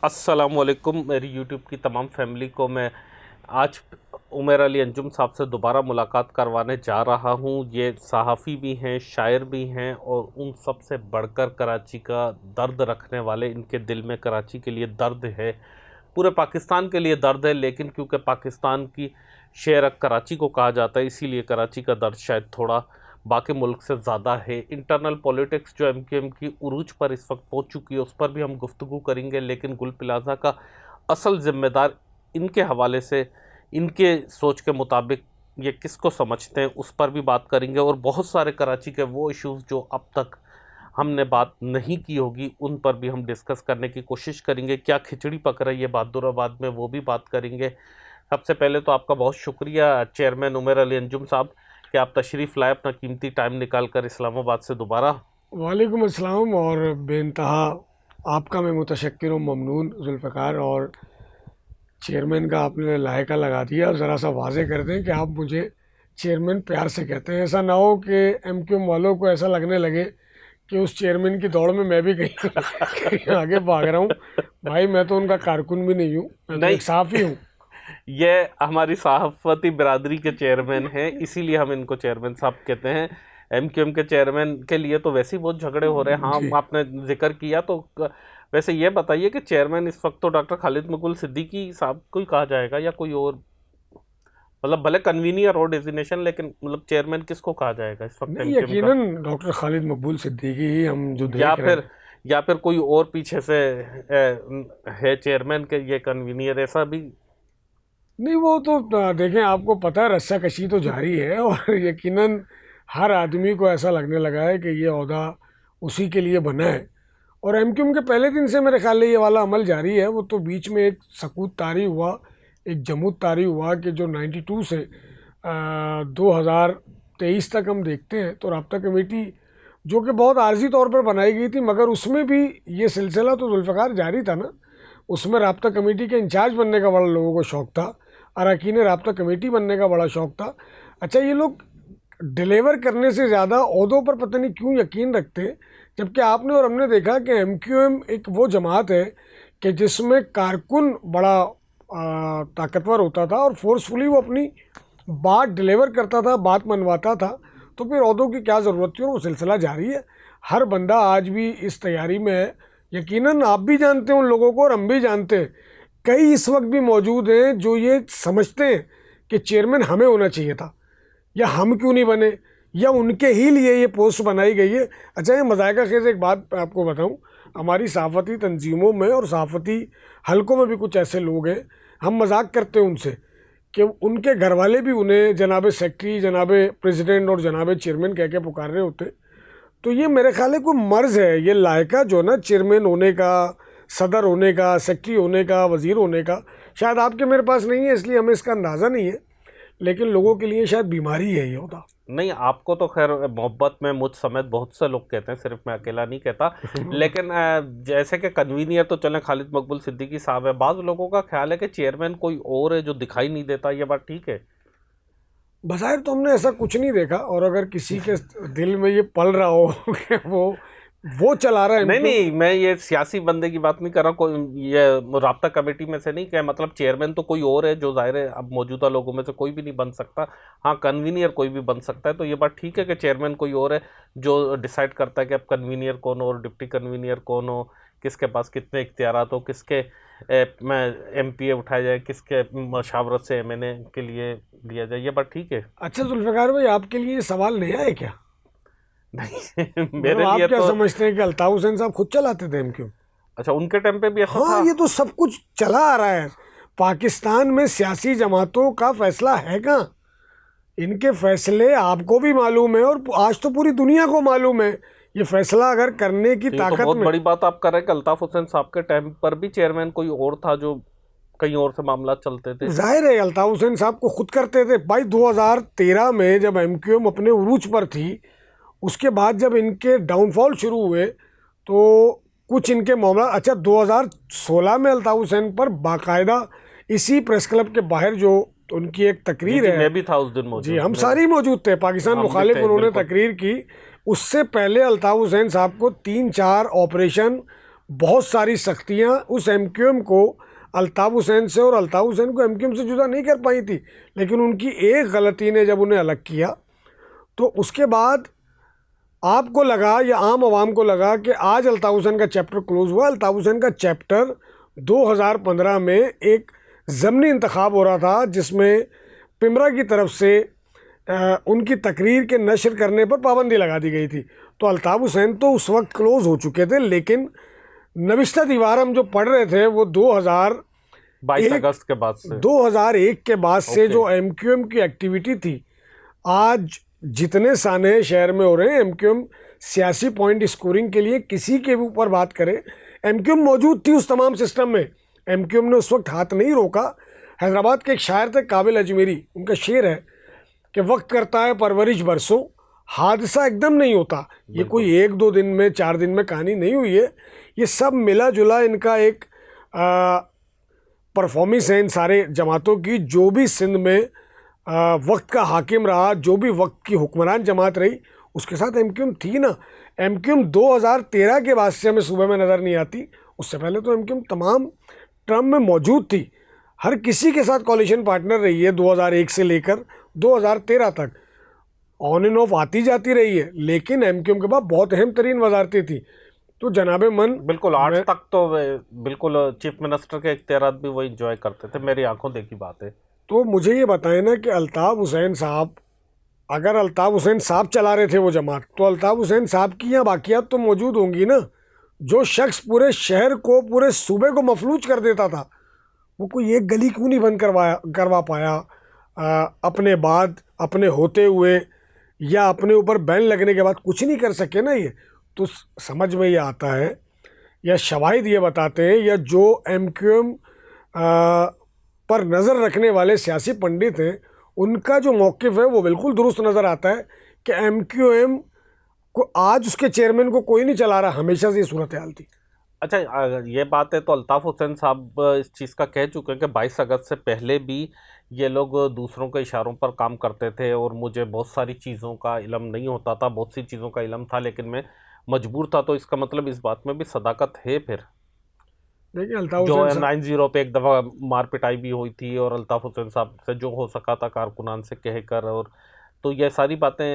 अस्सलामुअलैकुम। मेरी यूट्यूब की तमाम फैमिली को मैं आज उमर अली अंजुम साहब से दोबारा मुलाकात करवाने जा रहा हूँ। ये सहाफ़ी भी हैं, शायर भी हैं और उन सब से बढ़कर कराची का दर्द रखने वाले। इनके दिल में कराची के लिए दर्द है, पूरे पाकिस्तान के लिए दर्द है, लेकिन क्योंकि पाकिस्तान की शेर कराची को कहा जाता है, इसीलिए कराची का दर्द शायद थोड़ा बाकी मुल्क से ज़्यादा है। इंटरनल पॉलिटिक्स जो एमक्यूएम की उरूज पर इस वक्त पहुंच चुकी है, उस पर भी हम गुफ्तगू करेंगे, लेकिन गुल प्लाजा का असल ज़िम्मेदार इनके हवाले से, इनके सोच के मुताबिक ये किसको समझते हैं, उस पर भी बात करेंगे। और बहुत सारे कराची के वो इश्यूज़ जो अब तक हमने बात नहीं की होगी, उन पर भी हम डिस्कस करने की कोशिश करेंगे। क्या खिचड़ी पक रही है बहादुराबाद में, वो भी बात करेंगे। सबसे पहले तो आपका बहुत शुक्रिया चेयरमैन उमर अली अंजुम साहब कि आप तशरीफ़ लाए, अपना कीमती टाइम निकाल कर इस्लामाबाद से दोबारा। वालेकुम अस्सलाम। और बेइंतहा आपका मैं मुतशक्किर हूँ, ममनून जुल्फ़िकार। और चेयरमैन का आपने लायका लगा दिया। और ज़रा सा वाज़े कर दें कि आप मुझे चेयरमैन प्यार से कहते हैं, ऐसा ना हो कि एमक्यूएम वालों को ऐसा लगने लगे कि उस चेयरमैन की दौड़ में मैं भी कहीं कहीं आगे भाग रहा हूँ। भाई मैं तो उनका कारकुन भी नहीं हूँ, मैं तो एक साफ़ी हूँ। ये हमारी सहाफ़ती बिरादरी के चेयरमैन हैं, इसीलिए हम इनको चेयरमैन साहब कहते हैं। एमक्यूएम के चेयरमैन के लिए तो वैसे ही बहुत झगड़े हो रहे हैं। हाँ, जी आपने जिक्र किया तो वैसे ये बताइए कि चेयरमैन इस वक्त तो डॉक्टर खालिद मकबूल सिद्दीकी साहब को ही कहा जाएगा या कोई और, मतलब भले कन्वीनियर और डेजिग्नेशन, लेकिन मतलब चेयरमैन किसको कहा जाएगा इस वक्त नहीं, एमक्यूएम का? यकीनन डॉक्टर खालिद मकबूल सिद्दीकी ही हम जो या देख रहे फिर हैं। या फिर कोई और पीछे से है चेयरमैन के ये कन्वीनियर, ऐसा भी? नहीं, वो तो देखें, आपको पता है रस्साकशी तो जारी है। और यकीनन हर आदमी को ऐसा लगने लगा है कि ये ओहदा उसी के लिए बना है। और एमक्यूएम के पहले दिन से मेरे ख्याल में ये वाला अमल जारी है। वो तो बीच में एक सकूत तारी हुआ, एक जमूत तारी हुआ कि जो 92 से 2023 तक हम देखते हैं तो राब्ता कमेटी जो कि बहुत आर्जी तौर पर बनाई गई थी, मगर उसमें भी ये सिलसिला तो जुल्फ़िकार जारी था ना। उसमें राब्ता कमेटी के इंचार्ज बनने का बड़ा लोगों को शौक़ था, अरकान राब्ता कमेटी बनने का बड़ा शौक़ था। अच्छा, ये लोग डिलीवर करने से ज़्यादा ओहदों पर पता नहीं क्यों यकीन रखते हैं। जबकि आपने और हमने देखा कि एमक्यूएम एक वो जमात है कि जिसमें कारकुन बड़ा ताकतवर होता था और फोर्सफुली वो अपनी बात डिलीवर करता था, बात मनवाता था। तो फिर ओहदों की क्या ज़रूरत थी? और वो सिलसिला जारी है। हर बंदा आज भी इस तैयारी में है। यकीनन आप भी जानते हैं उन लोगों को और हम भी जानते हैं। कई इस वक्त भी मौजूद हैं जो ये समझते हैं कि चेयरमैन हमें होना चाहिए था, या हम क्यों नहीं बने, या उनके ही लिए ये पोस्ट बनाई गई है। अच्छा, ये मज़ाक़ा खेज़ एक बात आपको बताऊं, हमारी सहाफ़ती तंजीमों में और सहाफ़ती हलकों में भी कुछ ऐसे लोग हैं, हम मजाक करते हैं उनसे कि उनके घर वाले भी उन्हें जनाब सेक्रेटरी, जनाब प्रेसिडेंट और जनाब चेयरमैन कह के पुकार रहे होते। तो ये मेरे ख्याल है कोई मर्ज़ है, ये लायका जो ना चेयरमैन होने का, सदर होने का, सेक्रेटरी होने का, वज़ीर होने का, शायद आपके मेरे पास नहीं है, इसलिए हमें इसका अंदाज़ा नहीं है। लेकिन लोगों के लिए शायद बीमारी है ये होता। नहीं, आपको तो खैर मोहब्बत में मुझ समेत बहुत से लोग कहते हैं, सिर्फ मैं अकेला नहीं कहता। लेकिन जैसे कि कन्वीनियर तो चलें खालिद मकबूल सिद्दीकी साहब है, बाज़ लोगों का ख्याल है कि चेयरमैन कोई और है जो दिखाई नहीं देता। ये बात ठीक है? बज़ाहिर तो हमने ऐसा कुछ नहीं देखा। और अगर किसी के दिल में ये पल रहा हो कि वो चला रहा है, नहीं नहीं, मैं ये सियासी बंदे की बात नहीं कर रहा, कोई ये राब्ता कमेटी में से नहीं, क्या मतलब चेयरमैन तो कोई और है जो ज़ाहिर है अब मौजूदा लोगों में से कोई भी नहीं बन सकता। हाँ, कन्वीनियर कोई भी बन सकता है। तो ये बात ठीक है कि चेयरमैन कोई और है जो डिसाइड करता है कि अब कन्वीनियर कौन हो और डिप्टी कन्वीनियर कौन हो, किसके पास कितने इख्तियारात हो, किसके में MPA उठाया जाए, किसके मशावरत से MNA के लिए दिया जाए। ये बात ठीक है? अच्छा जुल्फ़िकार भाई, आपके लिए ये सवाल नया है क्या? नहीं मतलब मेरे आप लिए क्या तो। समझते हैं कि अल्ताफ़ हुसैन साहब खुद चलाते थे एमक्यूएम? अच्छा, उनके टाइम पे भी ऐसा हाँ, था? ये तो सब कुछ चला आ रहा है। पाकिस्तान में सियासी जमातों का फैसला है कहाँ? इनके फैसले आपको भी मालूम है और आज तो पूरी दुनिया को मालूम है। ये फैसला अगर करने की तो ये तो ताकत बहुत में, बड़ी बात आप कर रहे हैं कि अल्ताफ हुसैन साहब के टाइम पर भी चेयरमैन कोई और था जो कहीं और से मामला चलते थे। जाहिर है अल्ताफ़ हुसैन साहब को खुद करते थे भाई। 2013 में जब एमक्यूएम अपने उरूज पर थी, उसके बाद जब इनके डाउनफॉल शुरू हुए तो कुछ इनके मामला, अच्छा 2016 में अल्ताफ़ हुसैन पर बाकायदा इसी प्रेस क्लब के बाहर जो उनकी एक जी तकरीर जी, है। मैं भी था उस दिन जी, मौजूद, हम मैं भी। सारे ही मौजूद थे, पाकिस्तान हम भी मुखालिफ थे, उन्होंने बिल्कुल। तकरीर की। उससे पहले अल्ताफ़ हुसैन साहब को 3-4 ऑपरेशन बहुत सारी सख्तियां उस एमक्यूएम को अल्ताफ़ हुसैन से और अल्ताफ़ हुसैन को एमक्यूएम से जुदा नहीं कर पाई थी, लेकिन उनकी एक गलती ने जब उन्हें अलग किया तो उसके बाद आपको लगा या आम आवाम को लगा कि आज अल्ताफ़ हुसैन का चैप्टर क्लोज़ हुआ। अल्ताफ़ हुसैन का चैप्टर 2015 में एक ज़मनी इंतखाब हो रहा था जिसमें पिमरा की तरफ से उनकी तकरीर के नशर करने पर पाबंदी लगा दी गई थी। तो अल्ताफ़ हुसैन तो उस वक्त क्लोज़ हो चुके थे, लेकिन नविश्ता दीवार हम जो पढ़ रहे थे वो 22 अगस्त के बाद से 2001 के बाद से जो एमक्यूएम की एक्टिविटी थी, आज जितने साने शहर में हो रहे हैं एमक्यूएम सियासी पॉइंट स्कोरिंग के लिए किसी के भी ऊपर बात करे, एमक्यूएम मौजूद थी उस तमाम सिस्टम में। एमक्यूएम ने उस वक्त हाथ नहीं रोका। हैदराबाद के एक शायर थे काबिल अजमेरी, उनका शेर है कि वक्त करता है परवरिश बरसों, हादसा एकदम नहीं होता। ये कोई 1-2 दिन में 4 दिन में कहानी नहीं हुई है, ये सब मिला जुला इनका एक परफॉर्मेंस है इन सारे जमातों की। जो भी सिंध में वक्त का हाकिम रहा, जो भी वक्त की हुक्मरान जमात रही, उसके साथ एमक्यूएम थी ना। एमक्यूएम 2013 के बाद से हमें सुबह में नज़र नहीं आती, उससे पहले तो एमक्यूएम तमाम टर्म में मौजूद थी, हर किसी के साथ कॉलिशन पार्टनर रही है। 2001 से लेकर 2013 तक ऑन एंड ऑफ आती जाती रही है, लेकिन एमक्यूएम के बाद बहुत अहम तरीन वजारतें थी। तो जनाबे मन बिल्कुल 8 तक तो बिल्कुल चीफ मिनिस्टर के इख्तियारात भी वो इंजॉय करते थे, मेरी आंखों देखी बात है। तो मुझे ये बताएं ना कि अल्ताफ़ हुसैन साहब, अगर अल्ताफ़ हुसैन साहब चला रहे थे वो जमात, तो अल्ताफ़ हुसैन साहब की यहाँ बाकियात तो मौजूद होंगी ना। जो शख्स पूरे शहर को, पूरे सूबे को मफलूज कर देता था, वो कोई एक गली क्यों नहीं बंद करवा पाया अपने बाद, अपने होते हुए, या अपने ऊपर बैन लगने के बाद कुछ नहीं कर सके ना। ये तो समझ में ये आता है, या शवाहिद ये बताते हैं, या जो एमक्यूएम पर नज़र रखने वाले सियासी पंडित हैं उनका जो मौक़िफ़ है वो बिल्कुल दुरुस्त नज़र आता है कि एमक्यूएम को आज उसके चेयरमैन को कोई नहीं चला रहा, हमेशा से ये सूरत हाल थी। अच्छा, ये बात है तो अल्ताफ़ हुसैन साहब इस चीज़ का कह चुके हैं कि 22 अगस्त से पहले भी ये लोग दूसरों के इशारों पर काम करते थे और मुझे बहुत सारी चीज़ों का इल्म नहीं होता था, बहुत सी चीज़ों का इल्म था लेकिन मैं मजबूर था। तो इसका मतलब इस बात में भी सदाकत है। फिर देखिए अल्ताफ़ जो हुसैन 90 पे एक दफ़ा मार पिटाई भी हुई थी और अल्ताफ़ हुसैन साहब से जो हो सका था कारकुनान से कहकर, और तो ये सारी बातें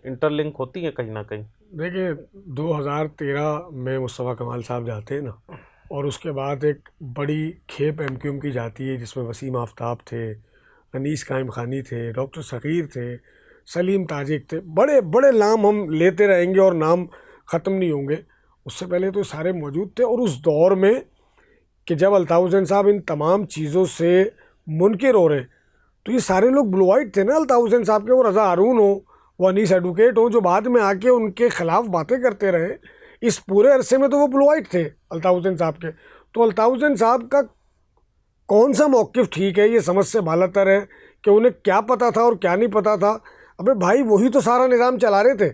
इंटरलिंक होती हैं कहीं ना कहीं। देखिए 2013 में मुस्तफ़ा कमाल साहब जाते हैं ना, और उसके बाद एक बड़ी खेप एमक्यूएम की जाती है जिसमें वसीम आफ्ताब थे, अनीस कायम खानी थे, डॉक्टर सग़ीर थे, सलीम ताजिक थे, बड़े बड़े नाम हम लेते रहेंगे और नाम ख़त्म नहीं होंगे। उससे पहले तो सारे मौजूद थे। और उस दौर में कि जब अल्ताफ़ हुसैन साहब इन तमाम चीज़ों से मुनकिर हो रहे, तो ये सारे लोग ब्लू वाइट थे ना अल्ताफ़ हुसैन साहब के। वो रज़ा हारून हो, वो अनीस एडवोकेट हो, जो बाद में आके उनके ख़िलाफ़ बातें करते रहे, इस पूरे अरसे में तो वो ब्लू वाइट थे अल्ताफ़ हुसैन साहब के। तो अल्ताफ़ हुसैन साहब का कौन सा मौक़िफ़ ठीक है, ये समझ से बालातर है कि उन्हें क्या पता था और क्या नहीं पता था। अबे भाई, वही तो सारा निज़ाम चला रहे थे,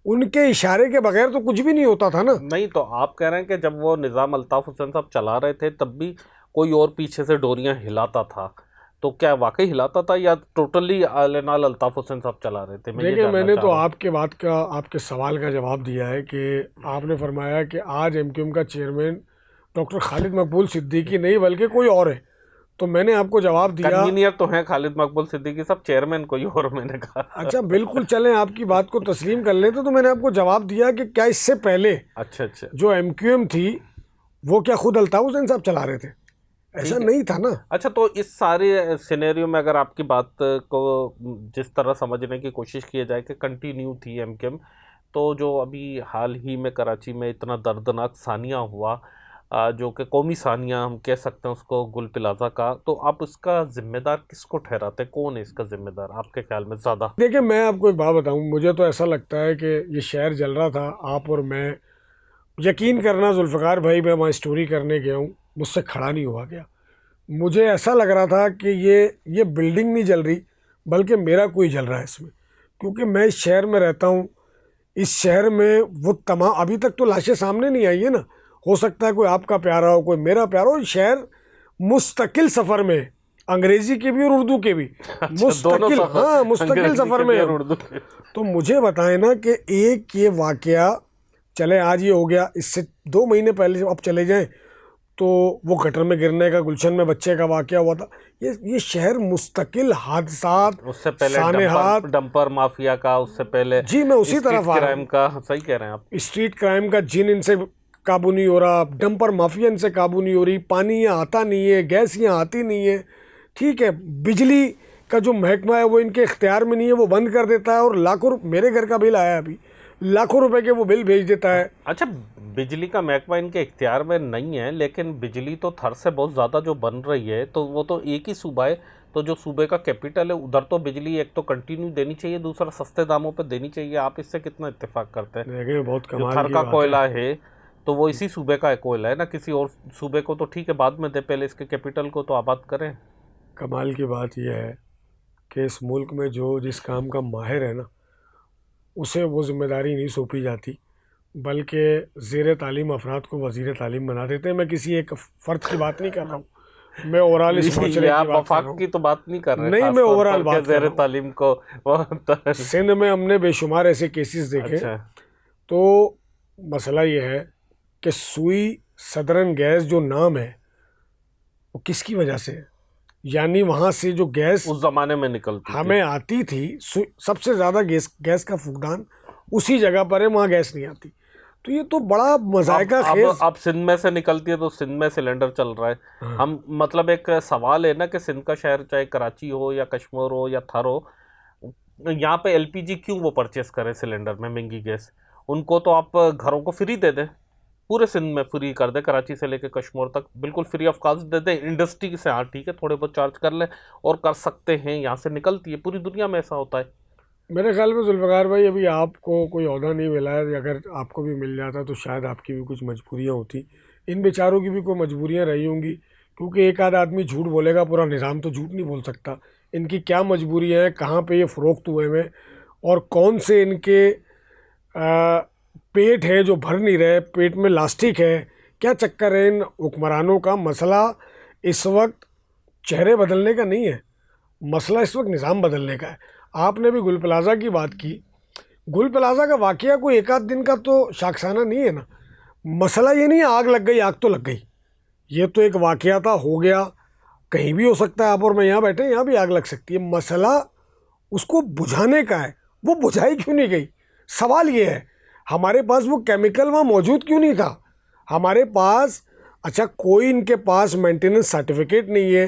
उनके इशारे के बगैर तो कुछ भी नहीं होता था ना। नहीं, तो आप कह रहे हैं कि जब वो निज़ाम अल्ताफ़ हुसैन साहब चला रहे थे तब भी कोई और पीछे से डोरियां हिलाता था, तो क्या वाकई हिलाता था या टोटली आलेनाल अल्ताफ़ हुसैन साहब चला रहे थे? देखिए मैंने तो आपके बात का, आपके सवाल का जवाब दिया है कि आपने फरमाया कि आज एमक्यूएम का चेयरमैन डॉक्टर खालिद मकबूल सिद्दीकी नहीं बल्कि कोई और है। तो मैंने आपको जवाब दिया, कन्वीनियर तो हैं खालिद मकबूल सिद्दीकी साहब, चेयरमैन कोई और, मैंने कहा। अच्छा बिल्कुल, चलें आपकी बात को तस्लीम कर लेते। तो मैंने आपको जवाब दिया कि क्या इससे पहले अच्छा जो एमक्यूएम थी वो क्या खुद अल्ताफ़ हुसैन साहब चला रहे थे? ऐसा नहीं था ना। अच्छा, तो इस सारे सिनेरियो में अगर आपकी बात को जिस तरह समझने की कोशिश की जाए कि कंटिन्यू थी एमक्यूएम, तो जो अभी हाल ही में कराची में इतना दर्दनाक सानिया हुआ, जो कि कौमी सानिया हम कह सकते हैं उसको, गुल प्लाजा का, तो आप इसका जिम्मेदार किसको ठहराते हैं? कौन है इसका जिम्मेदार आपके ख्याल में ज़्यादा? देखिए मैं आपको एक बात बताऊं, मुझे तो ऐसा लगता है कि ये शहर जल रहा था, आप और मैं, यकीन करना जुल्फ़िकार भाई, मैं वहाँ स्टोरी करने गया हूँ, मुझसे खड़ा नहीं हुआ गया। मुझे ऐसा लग रहा था कि ये बिल्डिंग नहीं जल रही बल्कि मेरा कोई जल रहा है इसमें, क्योंकि मैं इस शहर में रहता हूँ। इस शहर में वो तमाम, अभी तक तो लाशें सामने नहीं आई है ना, हो सकता है कोई आपका प्यारा हो, कोई मेरा प्यारा हो। शहर मुस्तकिल सफ़र में, अंग्रेज़ी के भी और उर्दू के भी मुस्तकिल, हाँ मुस्तकिल सफ़र में। तो मुझे बताएं ना कि एक ये वाक़या चले आज ये हो गया, इससे 2 महीने पहले अब चले जाएं तो वो गटर में गिरने का, गुलशन में बच्चे का वाकया हुआ था। ये शहर मुस्तकिल हादसात, उससे पहले सानेहात, डंपर माफिया का, उससे पहले जी मैं उसी तरफ आ रहा क्राइम का, सही कह रहे हैं आप। स्ट्रीट क्राइम का जिन इनसे काबू नहीं हो रहा, डंपर माफिया इनसे काबू नहीं हो रही, पानी यहाँ आता नहीं है, गैस यहाँ आती नहीं है, ठीक है, बिजली का जो महकमा है वो इनके इख्तियार में नहीं है, वो बंद कर देता है और लाखों, मेरे घर का बिल आया अभी, लाखों रुपए के वो बिल भेज देता है। अच्छा, बिजली का महकमा इनके इख्तियार में नहीं है, लेकिन बिजली तो थर से बहुत ज़्यादा जो बन रही है, तो वो तो एक ही सूबा है, तो जो सूबे का कैपिटल है उधर तो बिजली एक तो कंटिन्यू देनी चाहिए, दूसरा सस्ते दामों पे देनी चाहिए। आप इससे कितना इत्तेफाक करते हैं? देखिए बहुत जो कमाल थर की का बात कोयला है तो वो इसी सूबे का कोयला है ना, किसी और सूबे को तो ठीक है बाद में दे, पहले इसके कैपिटल को तो आबाद करें। कमाल की बात यह है कि इस मुल्क में जो जिस काम का माहिर है ना, उसे वो जिम्मेदारी नहीं सौंपी जाती, बल्कि ज़ेर तालीम अफराद को वज़ीर तालीम बना देते हैं। मैं किसी एक फ़र्द की बात नहीं कर रहा हूँ, मैं ओवरऑल इस माशरे की आप बात कर रहा वफाक हूँ। की तो बात नहीं कर रहे, नहीं, मैं ओवरऑल बात कर ज़ेर रहा हूँ। तालीम को सिंध में हमने बेशुमार ऐसे केसेस देखे। अच्छा, तो मसला ये है कि सुई सदरन गैस जो नाम है वो किसकी वजह से है, यानी वहाँ से जो गैस उस ज़माने में निकलती थी। हमें आती थी, सबसे ज़्यादा गैस का फुकदान उसी जगह पर है, वहाँ गैस नहीं आती। तो ये तो बड़ा मजायका खेज। अब सिंध में से निकलती है तो सिंध में सिलेंडर चल रहा है। हाँ। हम मतलब एक सवाल है ना कि सिंध का शहर चाहे कराची हो या कश्मीर हो या थर हो, यहाँ पे एलपीजी क्यों वो परचेस करें सिलेंडर में महंगी गैस? उनको तो आप घरों को फ्री दे दें, पूरे सिंध में फ्री कर दे, कराची से लेकर कश्मीर तक बिल्कुल free of cost they they. Industry से हाँ ठीक है, थोड़े बहुत चार्ज कर ले और कर सकते हैं, यहाँ से निकलती है, पूरी दुनिया में ऐसा होता है। मेरे ख्याल में जुल्फ़िकार भाई अभी आपको कोई ओहदा नहीं मिला है, अगर आपको भी मिल जाता तो शायद आपकी भी कुछ मजबूरियाँ होती, इन बेचारों की भी कोई मजबूरियाँ रही होंगी, क्योंकि एक आध आदमी झूठ बोलेगा, पूरा निज़ाम तो झूठ नहीं बोल सकता। इनकी क्या मजबूरियाँ हैं, कहाँ पे ये फ़रोख्त हुए हैं और कौन से इनके पेट है जो भर नहीं रहे, पेट में लास्टिक है, क्या चक्कर है इन हुक्मरानों का। मसला इस वक्त चेहरे बदलने का नहीं है, मसला इस वक्त निज़ाम बदलने का है। आपने भी गुल प्लाज़ा की बात की, गुल प्लाज़ा का वाकया कोई एक आध दिन का तो शाखसाना नहीं है ना। मसला ये नहीं है आग लग गई, आग तो लग गई, ये तो एक वाकया था, हो गया, कहीं भी हो सकता है। आप और मैं यहाँ बैठे, यहाँ भी आग लग सकती है। मसला उसको बुझाने का है, वो बुझाई क्यों नहीं गई? सवाल ये है हमारे पास वो केमिकल वहाँ मौजूद क्यों नहीं था हमारे पास। अच्छा, कोई इनके पास मेंटेनेंस सर्टिफिकेट नहीं है,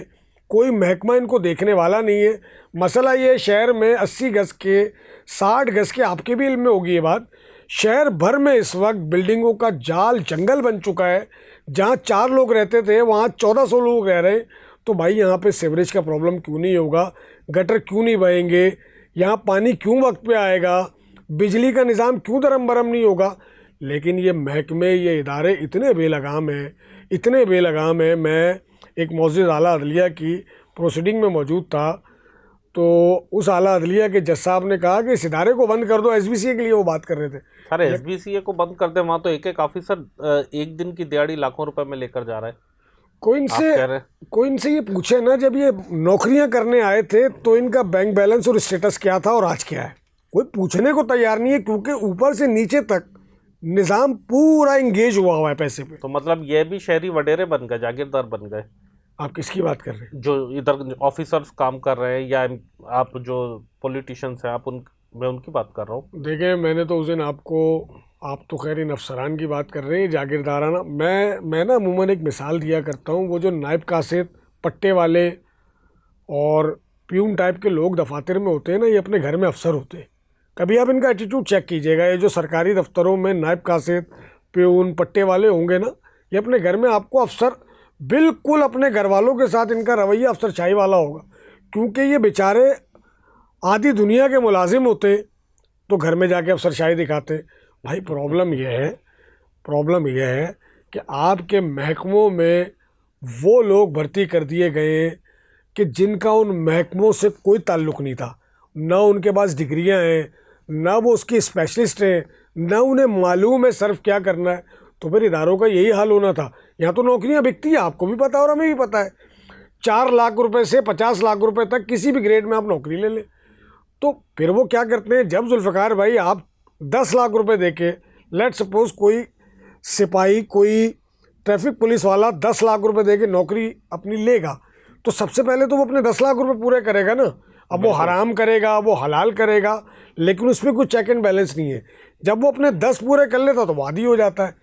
कोई महकमा इनको देखने वाला नहीं है। मसला ये है शहर में 80 गज़ के 60 गज़ के, आपके भी इल्म में होगी ये बात, शहर भर में इस वक्त बिल्डिंगों का जाल जंगल बन चुका है। जहाँ 4 लोग रहते थे वहाँ 1400 लोग रह रहे हैं। तो भाई यहाँ पे सीवरेज का प्रॉब्लम क्यों नहीं होगा, गटर क्यों नहीं बहेंगे, यहाँ पानी क्यों वक्त पे आएगा, बिजली का निज़ाम क्यों दरम बरम नहीं होगा। लेकिन ये महकमे, ये इदारे इतने बेलगाम हैं, इतने बेलगाम हैं। मैं एक मौजूद आला अदलिया की प्रोसीडिंग में मौजूद था, तो उस आला अदलिया के जज साहब ने कहा कि इस इदारे को बंद कर दो, एसबीसीए के लिए वो बात कर रहे थे। अरे एसबीसीए को बंद कर दे, वहाँ तो एक एक ऑफिसर एक दिन की दिहाड़ी लाखों रुपए में लेकर जा रहा है। कोई इनसे ये पूछे ना, जब ये नौकरियां करने आए थे तो इनका बैंक बैलेंस और स्टेटस क्या था और आज क्या है, कोई पूछने को तैयार नहीं है, क्योंकि ऊपर से नीचे तक निज़ाम पूरा इंगेज हुआ है पैसे पे। तो मतलब ये भी शहरी वडेरे बन गए, जागीरदार बन गए। आप किसकी बात कर रहे हैं? जो इधर ऑफिसर्स काम कर रहे हैं या आप जो पॉलिटिशियंस हैं, मैं उनकी बात कर रहा हूँ। देखिए, मैंने तो उस दिन आप तो खैर इन अफसरान की बात कर रहे हैं, जागीरदाराना। मैं ना अमूमन एक मिसाल दिया करता हूँ, वो जो नायब कासिद, पट्टे वाले और प्यून टाइप के लोग दफातर में होते हैं ना, ये अपने घर में अफसर होते हैं। कभी आप इनका एटीट्यूड चेक कीजिएगा, ये जो सरकारी दफ्तरों में नायब कासिद, प्यून, पट्टे वाले होंगे ना, ये अपने घर में आपको अफसर, बिल्कुल अपने घर वालों के साथ इनका रवैया अफसरशाही वाला होगा, क्योंकि ये बेचारे आधी दुनिया के मुलाजिम होते तो घर में जाके अफसरशाही दिखाते। भाई प्रॉब्लम यह है कि आपके महकमों में वो लोग भर्ती कर दिए गए हैं कि जिनका उन महकमों से कोई ताल्लुक़ नहीं था, ना उनके पास डिग्रियां हैं, ना वो उसकी स्पेशलिस्ट हैं, ना उन्हें मालूम है सर्व क्या करना है। तो फिर इदारों का यही हाल होना था। यहाँ तो नौकरियाँ बिकती हैं, आपको भी पता है और हमें भी पता है। 4 लाख रुपए से 50 लाख रुपए तक किसी भी ग्रेड में आप नौकरी ले लें। तो फिर वो क्या करते हैं, जब जुल्फ़िकार भाई आप 10 लाख रुपए देके लेट सपोज कोई सिपाही, कोई ट्रैफिक पुलिस वाला 10 लाख रुपए दे के नौकरी अपनी लेगा, तो सबसे पहले तो वो अपने 10 लाख रुपए पूरे करेगा ना। अब वो हराम करेगा, वो हलाल करेगा, लेकिन उसमें कुछ चेक एंड बैलेंस नहीं है। जब वो अपने 10 पूरे कर लेता तो वो आदी हो जाता है।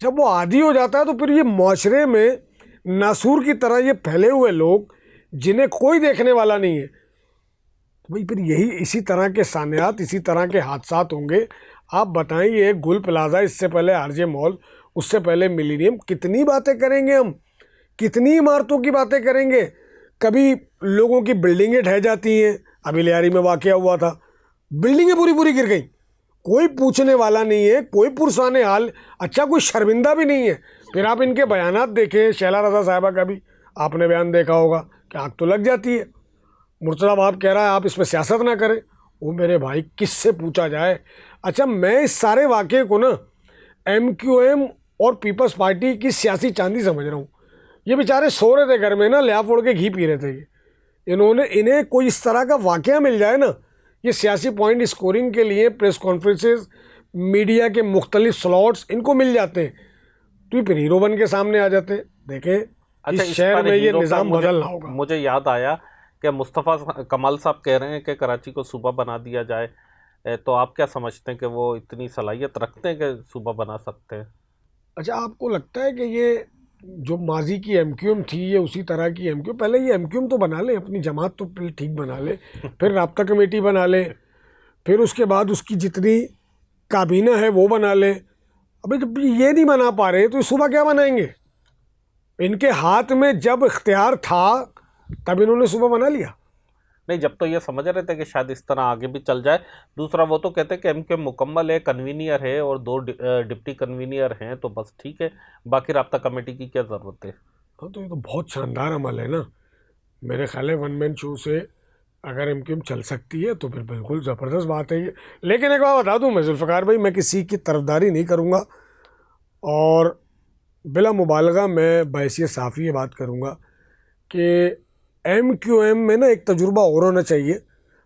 जब वो आदी हो जाता है तो फिर ये माशरे में नासूर की तरह ये फैले हुए लोग जिन्हें कोई देखने वाला नहीं है, तो भाई फिर यही इसी तरह के सानियात, इसी तरह के हादसात होंगे। आप बताएं, ये गुल प्लाजा, इससे पहले आरजे मॉल, उससे पहले मिलीनियम, कितनी बातें करेंगे हम, कितनी इमारतों की बातें करेंगे। कभी लोगों की बिल्डिंगें ढह जाती हैं, अभी लियारी में वाकया हुआ था, बिल्डिंगें पूरी पूरी गिर गई, कोई पूछने वाला नहीं है, कोई पुरसाने हाल, अच्छा कोई शर्मिंदा भी नहीं है। फिर आप इनके बयानात देखें, शैला रज़ा साहिबा का भी आपने बयान देखा होगा कि आग तो लग जाती है। मुर्तज़ा बाप कह रहा है आप इसमें सियासत ना करें। वो मेरे भाई किससे पूछा जाए। अच्छा, मैं इस सारे वाक़े को ना MQM और पीपल्स पार्टी की सियासी चांदी समझ रहा हूँ। ये बेचारे सो रहे थे घर में ना, लिहाफ ओढ़ के घी पी रहे थे। इन्हें कोई इस तरह का वाक़या मिल जाए ना, ये सियासी पॉइंट स्कोरिंग के लिए प्रेस कॉन्फ्रेंसेस, मीडिया के मुख्तलिफ स्लॉट्स इनको मिल जाते हैं, तो ये फिर हीरो बन के सामने आ जाते हैं। देखें, अच्छा, इस शहर में ये निज़ाम बदलना होगा। मुझे याद आया कि मुस्तफ़ा कमाल साहब कह रहे हैं कि कराची को सूबा बना दिया जाए, तो आप क्या समझते हैं कि वो इतनी सलाहियत रखते हैं कि सूबा बना सकते हैं? अच्छा, आपको लगता है कि ये जो माजी की MQM थी, ये उसी तरह की MQM, पहले ये MQM तो बना ले, अपनी जमात तो पहले ठीक बना ले, फिर राब्ता कमेटी बना ले, फिर उसके बाद उसकी जितनी काबीना है वो बना ले। अबे जब ये नहीं बना पा रहे तो सुबह क्या बनाएंगे? इनके हाथ में जब इख्तियार था तब इन्होंने सुबह बना लिया। नहीं, जब तो ये समझ रहे थे कि शायद इस तरह आगे भी चल जाए। दूसरा, वो तो कहते हैं कि MQM मुकम्मल है, कन्वीनियर है और 2 डिप्टी कन्वीनियर हैं, तो बस ठीक है, बाकी राब्ता कमेटी की क्या ज़रूरत है। हाँ, तो ये तो बहुत शानदार अमल है ना। मेरे ख्याल है 1 मैन शो से अगर MQM चल सकती है तो फिर बिल्कुल ज़बरदस्त बात है ये। लेकिन एक बात बता दूं मैं जुल्फ़िकार भाई, मैं किसी की तरफदारी नहीं करूँगा और बिला मुबालगा मैं बहैसियत सहाफ़ी ये बात करूँगा कि MQM में ना एक तजुर्बा और होना चाहिए।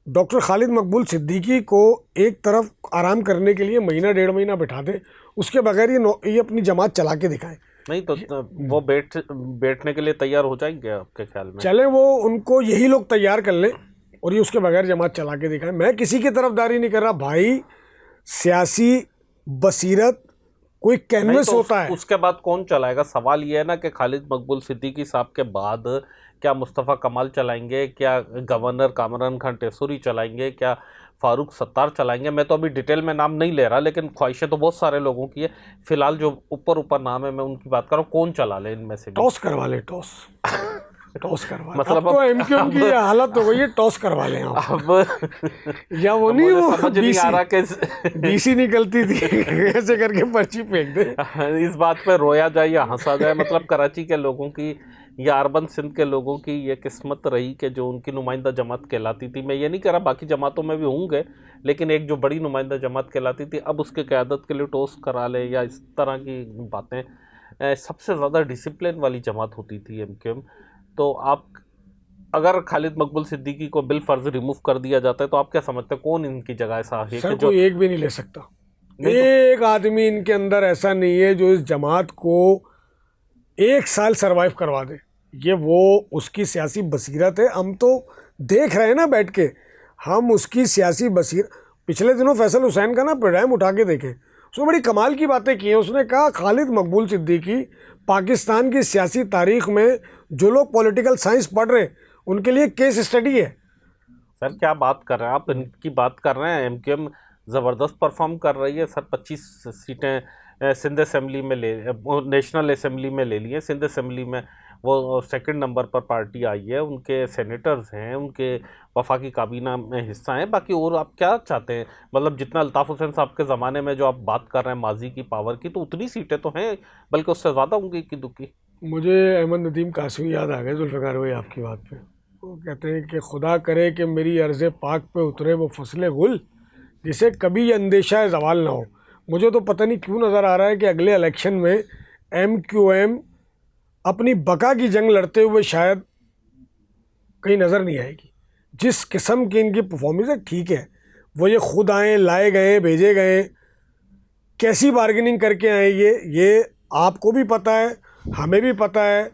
डॉक्टर खालिद मकबूल सिद्दीकी को एक तरफ आराम करने के लिए महीना 1.5 महीना बिठा दे, उसके बगैर ये अपनी जमात चला के दिखाएं। नहीं तो वो बैठने के लिए तैयार हो जाएंगे आपके ख्याल में? चले, वो उनको यही लोग तैयार कर लें और ये उसके बगैर जमात चला के दिखाएं। मैं किसी की तरफदारी नहीं कर रहा भाई, सियासी बसीरत कोई कैनवस तो होता है। उसके बाद कौन चलाएगा? सवाल ये है ना कि खालिद मकबूल सिद्दीकी साहब के बाद क्या मुस्तफ़ा कमाल चलाएंगे, क्या गवर्नर कामरान खान टेसूरी चलाएंगे, क्या फारूक सत्तार चलाएंगे? मैं तो अभी डिटेल में नाम नहीं ले रहा, लेकिन ख्वाहिशें तो बहुत सारे लोगों की है। फिलहाल जो ऊपर नाम है मैं उनकी बात कर रहा हूँ, कौन चला ले इनमें से? टॉस करवा ले, टॉस टॉस करवा ले। मतलब अब तो MQM की हालत हो गई है, टॉस करवा लें आप। अब या वो नहीं, वो समझ नहीं आ रहा कि BC निकलती थी ऐसे करके पर्ची फेंक दे। इस बात पे रोया जाए या हंसा जाए। मतलब कराची के लोगों की या अर्बन सिंध के लोगों की ये किस्मत रही कि जो उनकी नुमाइंदा जमात कहलाती थी, मैं ये नहीं कह रहा बाकी जमातों में भी होंगे, लेकिन एक जो बड़ी नुमाइंदा जमात कहलाती थी, अब उसके क़यादत के लिए टॉस करा ले या इस तरह की बातें। सबसे ज़्यादा डिसिप्लिन वाली जमात होती थी MQM। तो आप अगर खालिद मकबूल सिद्दीकी को बिल फर्ज रिमूव कर दिया जाता है तो आप क्या समझते हैं कौन इनकी जगह ऐसा है? सर, जो कोई एक भी नहीं ले सकता। एक आदमी इनके अंदर ऐसा नहीं है जो इस जमात को 1 साल सरवाइव करवा दे। ये वो उसकी सियासी बसीरत है। हम तो देख रहे हैं ना बैठ के, हम उसकी सियासी बसीरत। पिछले दिनों फैसल हुसैन का ना प्रोग्राम उठा के देखें, उसने बड़ी कमाल की बातें की हैं। उसने कहा खालिद मकबूल सिद्दीकी पाकिस्तान की सियासी तारीख में जो लोग पॉलिटिकल साइंस पढ़ रहे हैं उनके लिए केस स्टडी है। सर क्या बात कर रहे हैं आप? इनकी बात कर रहे हैं। MQM ज़बरदस्त परफॉर्म कर रही है सर। 25 सीटें सिंध असम्बली में नेशनल असम्बली में ले ली है। सिंध असम्बली में वो 2nd नंबर पर पार्टी आई है, उनके सेनेटर्स हैं, उनके वफाकी काबीना में हिस्सा हैं। बाकी और आप क्या चाहते हैं? मतलब जितना अल्ताफ़ हुसैन साहब के ज़माने में जो आप बात कर रहे हैं माजी की पावर की, तो उतनी सीटें तो हैं, बल्कि उससे ज़्यादा होंगी इक्की दुक्की। मुझे अहमद नदीम कासमी याद आ गए जुल्फ़िकार भाई आपकी बात पे। वो कहते हैं कि खुदा करे कि मेरी अर्ज़ पाक पे उतरे वो फसले गुल जिसे कभी अंदेशा है ज़वाल ना हो। मुझे तो पता नहीं क्यों नज़र आ रहा है कि अगले इलेक्शन में MQM अपनी बका की जंग लड़ते हुए शायद कहीं नज़र नहीं आएगी। जिस किस्म की इनकी परफॉर्मेंस है, ठीक है वो ये खुद आए, लाए गए, भेजे गए, कैसी बार्गेनिंग करके आए ये आपको भी पता है, हमें भी पता है।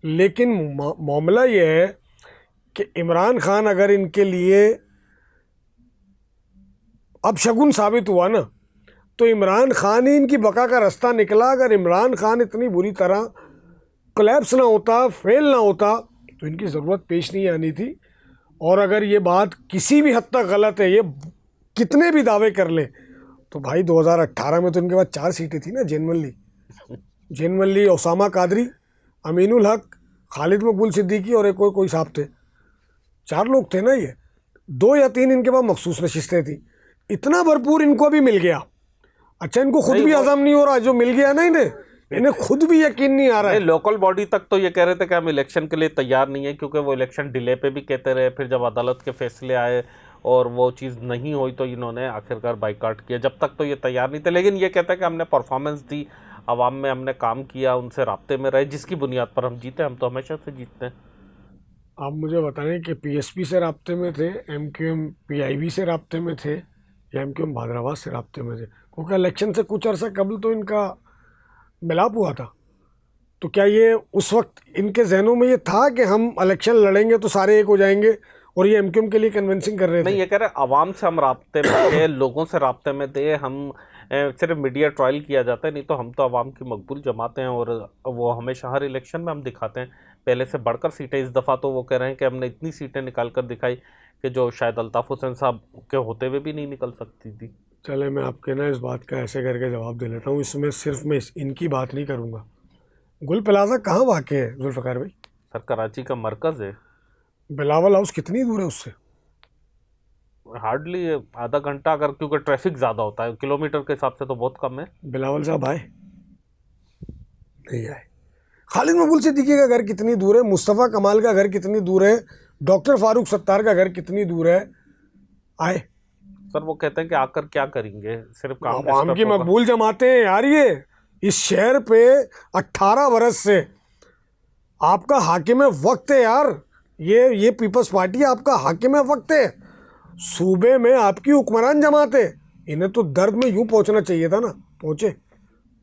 लेकिन मामला ये है कि इमरान खान अगर इनके लिए अब शगुन साबित हुआ ना, तो इमरान खान ही इनकी बका का रास्ता निकला। अगर इमरान खान इतनी बुरी तरह कोलैप्स ना होता, फेल ना होता, तो इनकी ज़रूरत पेश नहीं आनी थी। और अगर ये बात किसी भी हद तक गलत है, ये कितने भी दावे कर ले, तो भाई 2018 में तो इनके पास 4 सीटें थी ना, जेनवल्ली, ओसामा कादरी, अमीनुल हक, खालिद मकबूल सिद्दीकी और एक कोई साहब थे। 4 लोग थे ना ये। 2 या 3 इनके पास मखसूस नशिस्तें थी। इतना भरपूर इनको भी मिल गया। अच्छा, इनको खुद भी हजम नहीं हो रहा जो मिल गया ना, इन्हें खुद भी यकीन नहीं आ रहा है। लोकल बॉडी तक तो ये कह रहे थे कि हम इलेक्शन के लिए तैयार नहीं है, क्योंकि वो इलेक्शन डिले पे भी कहते रहे। फिर जब अदालत के फैसले आए और वो चीज़ नहीं हुई तो इन्होंने आखिरकार बाइकाट किया। जब तक तो ये तैयार नहीं थे, लेकिन ये कहते हैं कि हमने परफॉर्मेंस दी, आवाम में हमने काम किया, उनसे राब्ते में रहे, जिसकी बुनियाद पर हम जीते। हम तो हमेशा से जीतते हैं। आप मुझे बताएं कि पीएसपी से राब्ते में थे, एमक्यूएम पीआईबी से राब्ते में थे, या एमक्यूएम भादराबाद से राब्ते में थे? क्योंकि इलेक्शन से कुछ अर्सा कबल तो इनका मिलाप हुआ था। तो क्या ये उस वक्त इनके जहनों में ये था कि हम इलेक्शन लड़ेंगे तो सारे एक हो जाएंगे, और ये एमक्यूएम के लिए कन्विंसिंग कर रहे थे? नहीं, ये कह रहे आवाम से हम राब्ते में थे, लोगों से राब्ते में थे। हम सिर्फ मीडिया ट्रायल किया जाता है, नहीं तो हम तो आवाम की मकबूल जमात हैं, और वो हमेशा हर इलेक्शन में हम दिखाते हैं पहले से बढ़कर सीटें। इस दफ़ा तो वो कह रहे हैं कि हमने इतनी सीटें निकाल कर दिखाई कि जो शायद अल्ताफ़ हुसैन साहब के होते हुए भी नहीं निकल सकती थी। चले, मैं आपके ना इस बात का ऐसे करके जवाब दे लेता हूँ। इसमें सिर्फ मैं इनकी बात नहीं करूँगा। गुल प्लाजा कहाँ वाक़ है जुल्फ़िकार भाई? सर, कराची का मरकज़ है। बिलावल हाउस कितनी दूर है उससे? हार्डली आधा घंटा, अगर क्योंकि ट्रैफिक ज़्यादा होता है। किलोमीटर के हिसाब से तो बहुत कम है। बिलावल साहब आए? नहीं आए। खालिद मकबूल सिद्दीकी का घर कितनी दूर है? मुस्तफ़ा कमाल का घर कितनी दूर है? डॉक्टर फारूक सत्तार का घर कितनी दूर है? आए? सर, वो कहते हैं कि आकर क्या करेंगे, सिर्फ काम आवाम की मकबूल जमाते हैं यार। ये इस शहर पे 18 बरस से आपका हाकिम वक्त है यार। ये पीपल्स पार्टी आपका हाकिम वक्त है। सूबे में आपकी हुक्मरान जमात है। इन्हें तो दर्द में यूं पहुंचना चाहिए था ना, पहुंचे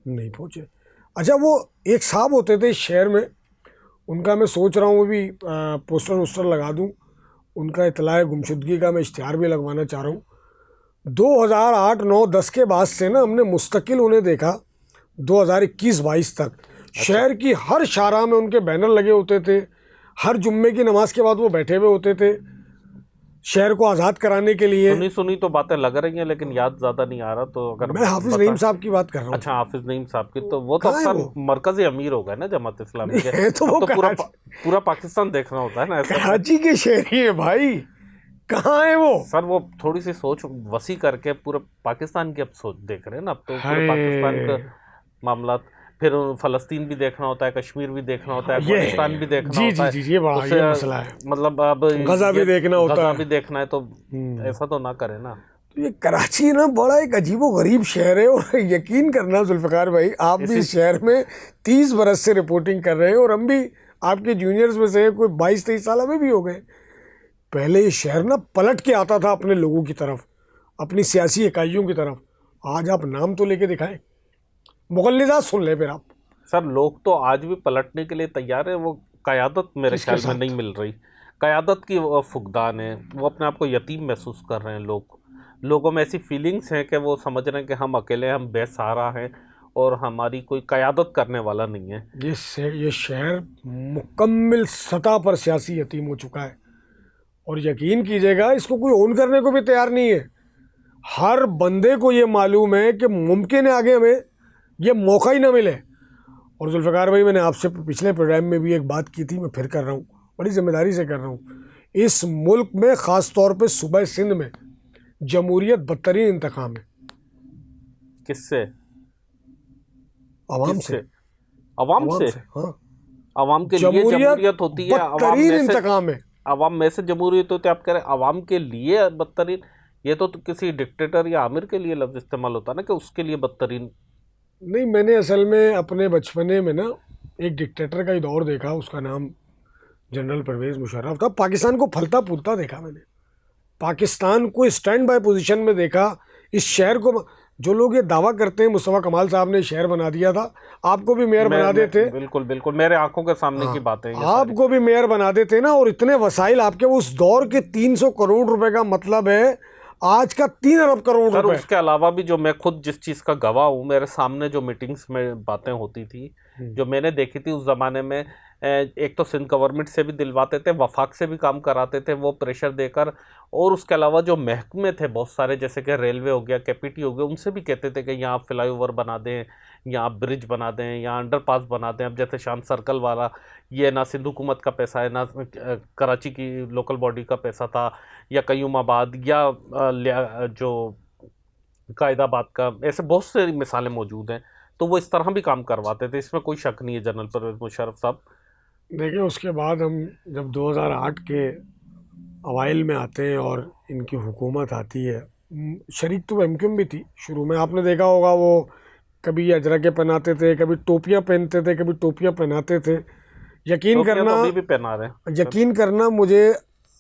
नहीं पहुंचे। अच्छा, वो एक साहब होते थे इस शहर में, उनका मैं सोच रहा हूँ भी पोस्टर वोस्टर लगा दूँ। उनका इतलाए गुमशुदगी का मैं इश्तिहार भी लगवाना चाह रहा हूँ। 2008, 9, 10 के बाद से ना हमने मुस्तकिल उन्हें देखा 2021-22 तक। शहर की हर शारा में उनके बैनर लगे होते थे। हर जुम्मे की नमाज के बाद वो बैठे हुए होते थे शहर को आज़ाद कराने के लिए। सुनी तो बातें लग रही हैं, लेकिन याद ज़्यादा नहीं आ रहा। तो अगर मैं हाफिज नईम साहब की बात कर रहा हूँ। अच्छा, हाफिज नईम साहब की, तो वो तो अक्सर मरकज़ी अमीर हो गए ना जमात इस्लामी के। तो वो पूरा पाकिस्तान देखना होता है ना। कराची के शहरी है भाई, कहाँ है वो? सर, वो थोड़ी सी सोच वसी करके पूरे पाकिस्तान की अब सोच देख रहे हैं ना। अब तो पूरे पाकिस्तान का मामला, फिर फ़लस्तीन भी देखना होता है, कश्मीर भी देखना होता है, अफगानिस्तान भी देखना होता है। ये बड़ा ये मसला है। मतलब अब गजा भी देखना होता है, भी देखना है, तो ऐसा तो ना करे ना। तो ये कराची ना बड़ा एक अजीबोगरीब शहर है। और यकीन करना जुल्फ़िकार भाई, आप भी इस शहर में 30 बरस से रिपोर्टिंग कर रहे हैं, और हम भी आपके जूनियर्स में से कोई 22-23 साल हमें भी हो गए। पहले ये शहर ना पलट के आता था अपने लोगों की तरफ, अपनी सियासी इकाइयों की तरफ। आज आप नाम तो लेके दिखाएं, मुगल्लिदात सुन ले फिर आप। सर, लोग तो आज भी पलटने के लिए तैयार है। वो क़यादत मेरे ख्याल में नहीं मिल रही। क़यादत की वो फुकदान है। वो अपने आप को यतीम महसूस कर रहे हैं। लोगों में ऐसी फीलिंग्स हैं कि वो समझ रहे हैं कि हम अकेले, हम बेसहारा हैं, और हमारी कोई क़यादत करने वाला नहीं है। ये शहर मुकम्मल सतह पर सियासी यतीम हो चुका है। और यकीन कीजिएगा, इसको कोई ओन करने को भी तैयार नहीं है। हर बंदे को ये मालूम है कि मुमकिन है आगे हमें ये मौका ही ना मिले। और जुल्फ़िकार भाई, मैंने आपसे पिछले प्रोग्राम में भी एक बात की थी, मैं फिर कर रहा हूँ, बड़ी जिम्मेदारी से कर रहा हूँ। इस मुल्क में ख़ास तौर पे सूबा सिंध में जमहूरियत बदतरीन इंतकाम है। किससे? आवाम से। आवाम से? हाँ, आवाम के लिए जमहूरियत होती है, बदतरीन इंतकाम है। आवाम में से जमहूरियत होती है। आप कह रहे हैं आवाम के लिए बदतरीन? ये तो किसी डिक्टेटर या आमिर के लिए लफ्ज़ इस्तेमाल होता है ना, कि उसके लिए बदतरीन। नहीं, मैंने असल में अपने बचपने में ना एक डिक्टेटर का ही दौर देखा। उसका नाम जनरल परवेज़ मुशर्रफ था। पाकिस्तान को फलता फूलता देखा मैंने, पाकिस्तान को स्टैंड बाय पोजीशन में देखा। इस शहर को जो लोग ये दावा करते हैं मुस्तफ़ा कमाल साहब ने शहर बना दिया था, आपको भी मेयर बना देते। बिल्कुल बिल्कुल, मेरे आंखों के सामने की बातें हैं ये सारी। आपको भी मेयर बना देते ना, और इतने वसाइल आपके उस दौर के 300 करोड़ रुपए का मतलब है आज का 3 अरब करोड़ सर रुपए। उसके अलावा भी जो मैं खुद जिस चीज़ का गवाह हूँ, मेरे सामने जो मीटिंग्स में बातें होती थी, जो मैंने देखी थी उस ज़माने में, एक तो सिंध गवर्नमेंट से भी दिलवाते थे, वफाक से भी काम कराते थे वो प्रेशर देकर, और उसके अलावा जो महकमे थे बहुत सारे, जैसे कि रेलवे हो गया, केपीटी हो गया, उनसे भी कहते थे कि यहाँ फ्लाईओवर बना दें, यहाँ ब्रिज बना दें, यहाँ अंडरपास बना दें। अब जैसे शान सर्कल वाला, ये ना सिंध हुकूमत का पैसा है, ना कराची की लोकल बॉडी का पैसा था, या कयूमाबाद, या जो कायदाबाद का, ऐसे बहुत सारी मिसालें मौजूद हैं। तो वो इस तरह भी काम करवाते थे, इसमें कोई शक नहीं है जनरल परवेज़ मुशर्रफ साहब। देखिए उसके बाद हम जब 2008 के अवाइल में आते हैं और इनकी हुकूमत आती है, शरीक तो एमक्यूएम भी थी शुरू में। आपने देखा होगा वो कभी अजरके पहनाते थे, कभी टोपियाँ पहनते थे, कभी टोपियाँ पहनाते थे। यकीन करना, तो अभी भी पहना रहे हैं। यकीन करना, मुझे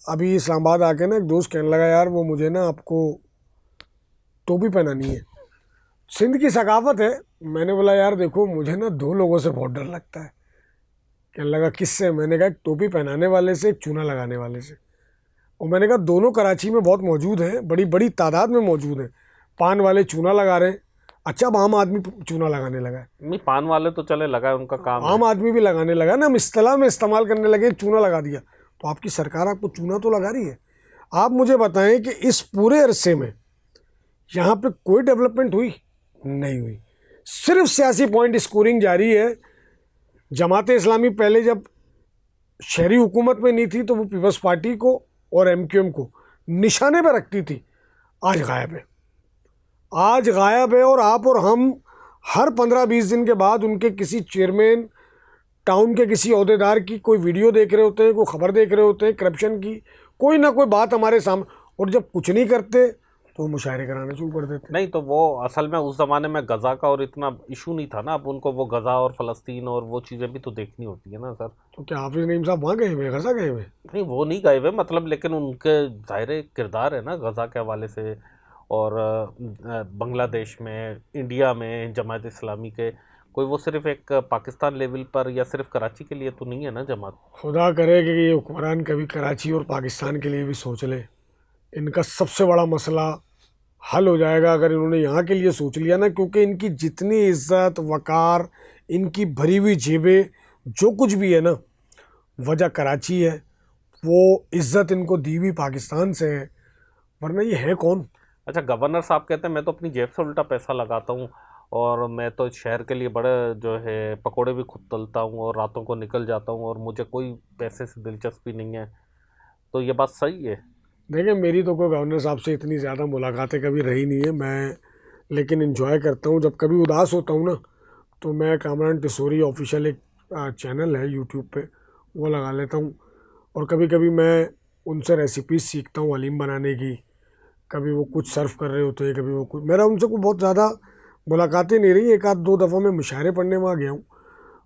अभी इस्लामाबाद आके ना एक दोस्त कहने लगा, यार वो मुझे ना आपको टोपी पहनानी है, सिंध की सकाफत है। मैंने बोला यार देखो मुझे ना 2 लोगों से बहुत डर लगता है। कहने लगा किससे? मैंने कहा टोपी पहनाने वाले से, एक चूना लगाने वाले से। और मैंने कहा दोनों कराची में बहुत मौजूद हैं, बड़ी बड़ी तादाद में मौजूद हैं। पान वाले चूना लगा रहे हैं, अच्छा अब आम आदमी चूना लगाने लगा है। नहीं, पान वाले तो चले लगा है, उनका काम आम आदमी भी लगाने लगा ना, हम इस्तेलाह में इस्तेमाल करने लगे, चूना लगा दिया। तो आपकी सरकार आपको चूना तो लगा रही है। आप मुझे बताएं कि इस पूरे अरसे में यहाँ पे कोई डेवलपमेंट हुई? नहीं हुई, सिर्फ सियासी पॉइंट स्कोरिंग जारी है। जमात इस्लामी पहले जब शहरी हुकूमत में नहीं थी तो वो पीपल्स पार्टी को और एमक्यूएम को निशाने पर रखती थी, आज गायब है। आज गायब है, और आप और हम हर 15-20 दिन के बाद उनके किसी चेयरमैन, टाउन के किसी ओहदेदार की कोई वीडियो देख रहे होते हैं, कोई खबर देख रहे होते हैं करप्शन की, कोई ना कोई बात हमारे सामने, और जब कुछ नहीं करते तो वो मुशायरे कराना शुरू कर देते। नहीं तो वो असल में उस ज़माने में गज़ा का और इतना इशू नहीं था ना, अब उनको वो गज़ा और फ़लस्तीन और वो चीज़ें भी तो देखनी होती है ना सर। तो क्या हाफिज नईम साहब वहाँ गए हुए, गजा गए हुए? नहीं, वो नहीं गए हुए मतलब, लेकिन उनके ज़ाहिर किरदार है ना गज़ा के हवाले से, और बांग्लादेश में, इंडिया में जमात इस्लामी के, कोई वो सिर्फ एक पाकिस्तान लेवल पर या सिर्फ कराची के लिए तो नहीं है ना जमात। खुदा करे कि ये हुक्मरान कभी कराची और पाकिस्तान के लिए भी सोच ले। इनका सबसे बड़ा मसला हल हो जाएगा अगर इन्होंने यहाँ के लिए सोच लिया ना, क्योंकि इनकी जितनी इज्जत वकार, इनकी भरी हुई जेबें, जो कुछ भी है ना, वजह कराची है। वो इज्जत इनको दी हुई पाकिस्तान से है, वरना ये है कौन? अच्छा, गवर्नर साहब कहते हैं मैं तो अपनी जेब से उल्टा पैसा लगाता हूँ, और मैं तो शहर के लिए बड़े जो है पकोड़े भी खुद तलता हूँ और रातों को निकल जाता हूँ, और मुझे कोई पैसे से दिलचस्पी नहीं है। तो ये बात सही है? देखिए मेरी तो कोई गवर्नर साहब से इतनी ज़्यादा मुलाकातें कभी रही नहीं है मैं, लेकिन इन्जॉय करता हूँ। जब कभी उदास होता हूँ ना तो मैं कामरान टिसोरी ऑफिशियल एक चैनल है यूट्यूब पे, वो लगा लेता हूँ। और कभी कभी मैं उनसे रेसिपीज सीखता हूँ हलीम बनाने की। कभी वो कुछ सर्व कर रहे होते हैं, कभी वो कुछ। मेरा उनसे कोई बहुत ज़्यादा मुलाकातें नहीं रही, 1-2 दफ़ा मैं मुशायरे पढ़ने में आ गया हूँ।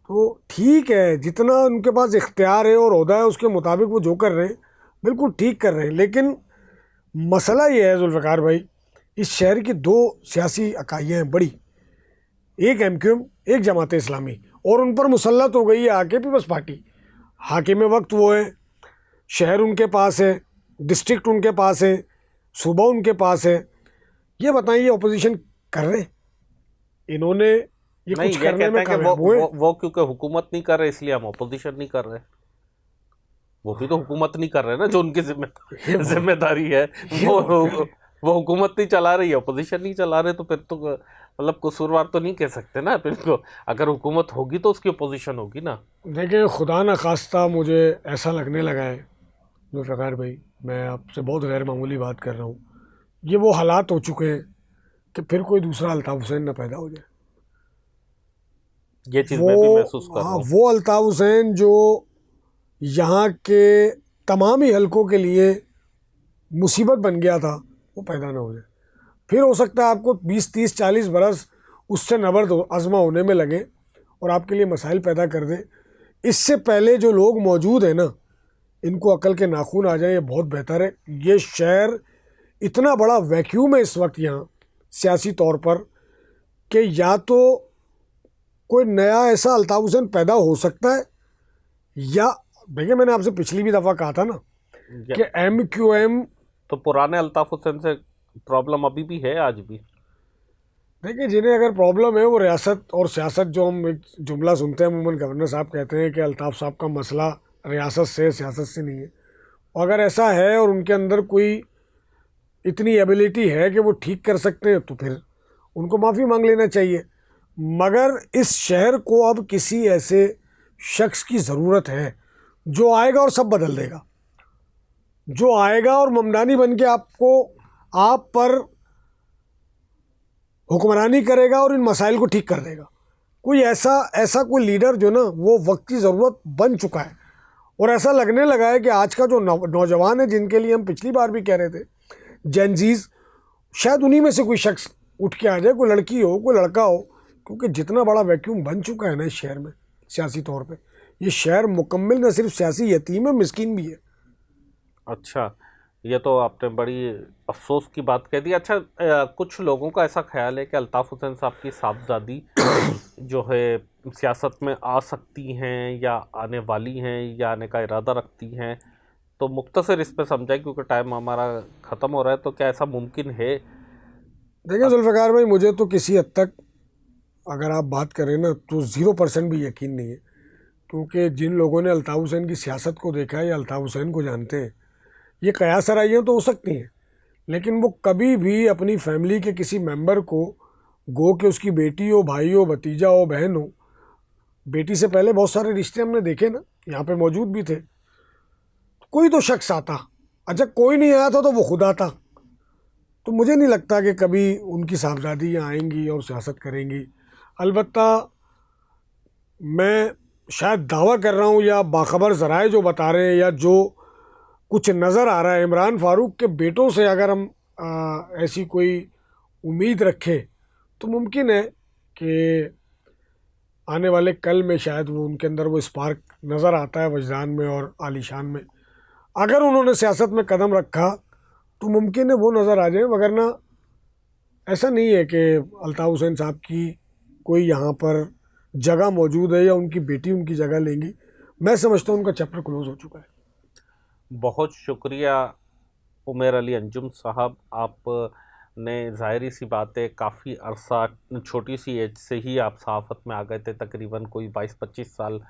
तो ठीक है, जितना उनके पास इख्तियार है और ओहदा है उसके मुताबिक वो जो कर रहे हैं बिल्कुल ठीक कर रहे हैं। लेकिन मसला ये है जुल्फ़िकार भाई, इस शहर की 2 सियासी इकाइयाँ हैं बड़ी, एक एमक्यूएम, एक जमात इस्लामी, और उन पर मुसल्लत हो गई है आके पीपल्स पार्टी। हाकिम वक्त वो है, शहर उनके पास है, डिस्ट्रिक्ट उनके पास है, सूबा उनके पास है। ये बताइए ऑपोजिशन कर रहे हैं इन्होंने? ये नहीं, कुछ ये करने कहते में हैं कि कामयाब हुए? वो क्योंकि हुकूमत नहीं कर रहे इसलिए हम ऑपोजिशन नहीं कर रहे। वो भी तो हुकूमत नहीं कर रहे ना, जो उनकी जिम्मेदारी है। वो हुकूमत नहीं चला रही है, ऑपोजिशन नहीं चला रहे, तो फिर तो मतलब कसूरवार तो नहीं कह सकते ना फिर को। अगर हुकूमत होगी तो उसकी अपोजिशन होगी ना। देखिए खुदा न खास्ता मुझे ऐसा लगने लगा है जुल्फ़िकार भाई, मैं आपसे बहुत गैर मामूली बात कर रहा हूँ, ये वो हालात हो चुके हैं कि फिर कोई दूसरा अल्ताफ़ हुसैन न पैदा हो जाए। ये चीज़ मैं भी महसूस कर रहा हूँ। वो अल्ताफ़ हुसैन जो यहाँ के तमाम ही हलकों के लिए मुसीबत बन गया था, वो पैदा ना हो जाए। फिर हो सकता है आपको 20-30-40 बरस उससे नबर्द आज़मा होने में लगे और आपके लिए मसाइल पैदा कर दे। इससे पहले जो लोग मौजूद हैं ना, इनको अकल के नाखून आ जाए, ये बहुत बेहतर है। ये शहर इतना बड़ा वैक्यूम है इस वक्त यहाँ सियासी तौर पर कि या तो कोई नया ऐसा अल्ताफ हुसैन पैदा हो सकता है, या देखिए मैंने आपसे पिछली भी दफ़ा कहा था ना कि MQM, तो पुराने अल्ताफ हुसैन से प्रॉब्लम अभी भी है, आज भी। देखिए जिन्हें अगर प्रॉब्लम है वो रियासत और सियासत, जो हम एक जुमला सुनते हैं अमूमन, गवर्नर साहब कहते हैं कि अल्ताफ साहब का मसला रियासत से, सियासत से नहीं है। और अगर ऐसा है और उनके अंदर कोई इतनी एबिलिटी है कि वो ठीक कर सकते हैं, तो फिर उनको माफ़ी मांग लेना चाहिए। मगर इस शहर को अब किसी ऐसे शख्स की ज़रूरत है जो आएगा और सब बदल देगा, जो आएगा और ममदानी बन के आप पर हुक्मरानी करेगा और इन मसाइल को ठीक कर देगा। कोई ऐसा कोई लीडर जो ना वो वक्त की ज़रूरत बन चुका है। और ऐसा लगने लगा है कि आज का जो नौजवान है, जिनके लिए हम पिछली बार भी कह रहे थे जेनजीज, शायद उन्हीं में से कोई शख्स उठ के आ जाए, कोई लड़की हो, कोई लड़का हो, क्योंकि जितना बड़ा वैक्यूम बन चुका है ना इस शहर में सियासी तौर पे, ये शहर मुकम्मल न सिर्फ सियासी यतीम है, मिस्कीन भी है। अच्छा, ये तो आपने बड़ी अफसोस की बात कह दी। अच्छा, कुछ लोगों का ऐसा ख्याल है कि अल्ताफ हुसैन साहब की साहबजादी जो है सियासत में आ सकती हैं, या आने वाली हैं, या आने का इरादा रखती हैं। तो मुख्तसर इस पे समझाएं, क्योंकि टाइम हमारा ख़त्म हो रहा है। तो क्या ऐसा मुमकिन है? देखिए जुल्फ़िकार भाई, मुझे तो किसी हद तक अगर आप बात करें ना तो 0% भी यकीन नहीं है, क्योंकि जिन लोगों ने अल्ताफ हुसैन की सियासत को देखा है या अल्ताफ हुसैन को जानते हैं, ये कयास आराइयाँ तो हो सकती हैं, लेकिन वो कभी भी अपनी फैमिली के किसी मेंबर को, गो कि उसकी बेटी हो, भाई हो, भतीजा हो, बहन हो, बेटी से पहले बहुत सारे रिश्ते हमने देखे ना, यहाँ पे मौजूद भी थे, कोई तो शख्स आता। अच्छा, कोई नहीं आया था तो वो खुद आता। तो मुझे नहीं लगता कि कभी उनकी साहबजादी यहाँ आएंगी और सियासत करेंगी। अलबत्ता मैं शायद दावा कर रहा हूँ, या बाखबर ज़राए जो बता रहे हैं, या जो कुछ नज़र आ रहा है, इमरान फारूक के बेटों से अगर हम ऐसी कोई उम्मीद रखें, तो मुमकिन है कि आने वाले कल में शायद वो उनके अंदर वो स्पार्क नज़र आता है वजदान में और आलीशान में। अगर उन्होंने सियासत में कदम रखा तो मुमकिन है वो नज़र आ जाए, वगरना ऐसा नहीं है कि अल्ताफ हुसैन साहब की कोई यहाँ पर जगह मौजूद है या उनकी बेटी उनकी जगह लेंगी। मैं समझता हूँ उनका चैप्टर क्लोज हो चुका है। बहुत शुक्रिया उमर अली अंजुम साहब, आपने ज़ाहिरी सी बात है काफ़ी अरसा, छोटी सी एज से ही आप सहाफ़त में आ गए थे, तकरीबन कोई 22-25 साल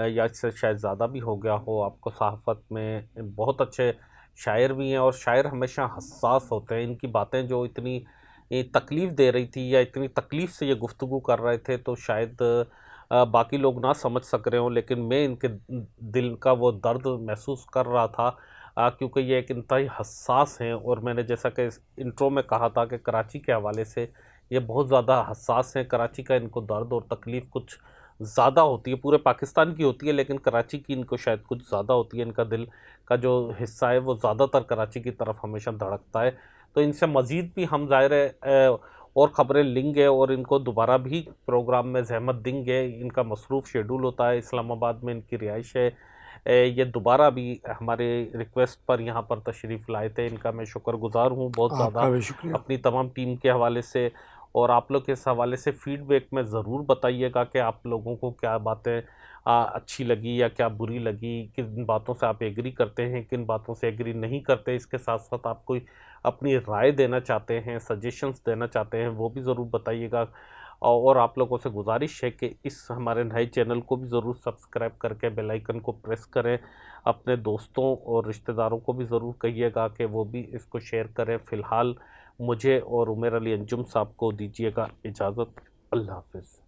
या इससे शायद ज़्यादा भी हो गया हो आपको सहाफ़त में। बहुत अच्छे शायर भी हैं, और शायर हमेशा हसास होते हैं। इनकी बातें जो इतनी तकलीफ़ दे रही थी, या इतनी तकलीफ़ से ये गुफ्तगू कर रहे थे, तो शायद बाकी लोग ना समझ सक रहे हों, लेकिन मैं इनके दिल का वो दर्द महसूस कर रहा था, क्योंकि ये एक इंतहाई हसास हैं। और मैंने जैसा कि इंट्रो में कहा था कि कराची के हवाले से ये बहुत ज़्यादा हसास हैं। कराची का इनको दर्द और तकलीफ़ कुछ ज़्यादा होती है, पूरे पाकिस्तान की होती है, लेकिन कराची की इनको शायद कुछ ज़्यादा होती है। इनका दिल का जो हिस्सा है वो ज़्यादातर कराची की तरफ हमेशा धड़कता है। तो इनसे मज़ीद भी हम ज़ाहिर है और ख़बरें लेंगे, और इनको दोबारा भी प्रोग्राम में ज़हमत देंगे। इनका मसरूफ़ शेड्यूल होता है, इस्लामाबाद में इनकी रिहाइश है। ये दोबारा भी हमारे रिक्वेस्ट पर यहाँ पर तशरीफ़ लाए थे, इनका मैं शुक्रगुज़ार हूँ बहुत ज़्यादा, आपका भी शुक्रिया। अपनी तमाम टीम के हवाले से। और आप लोग इस हवाले से फ़ीडबैक में ज़रूर बताइएगा कि आप लोगों को क्या बातें अच्छी लगी या क्या बुरी लगी, किन बातों से आप एग्री करते हैं, किन बातों से एग्री नहीं करते। इसके साथ साथ आप कोई अपनी राय देना चाहते हैं, सजेशंस देना चाहते हैं, वो भी ज़रूर बताइएगा। और आप लोगों से गुजारिश है कि इस हमारे नए चैनल को भी ज़रूर सब्सक्राइब करके बेल आइकन को प्रेस करें। अपने दोस्तों और रिश्तेदारों को भी ज़रूर कहिएगा कि वो भी इसको शेयर करें। फ़िलहाल मुझे और उमर अली अंजुम साहब को दीजिएगा इजाज़त। अल्लाह हाफ़िज़।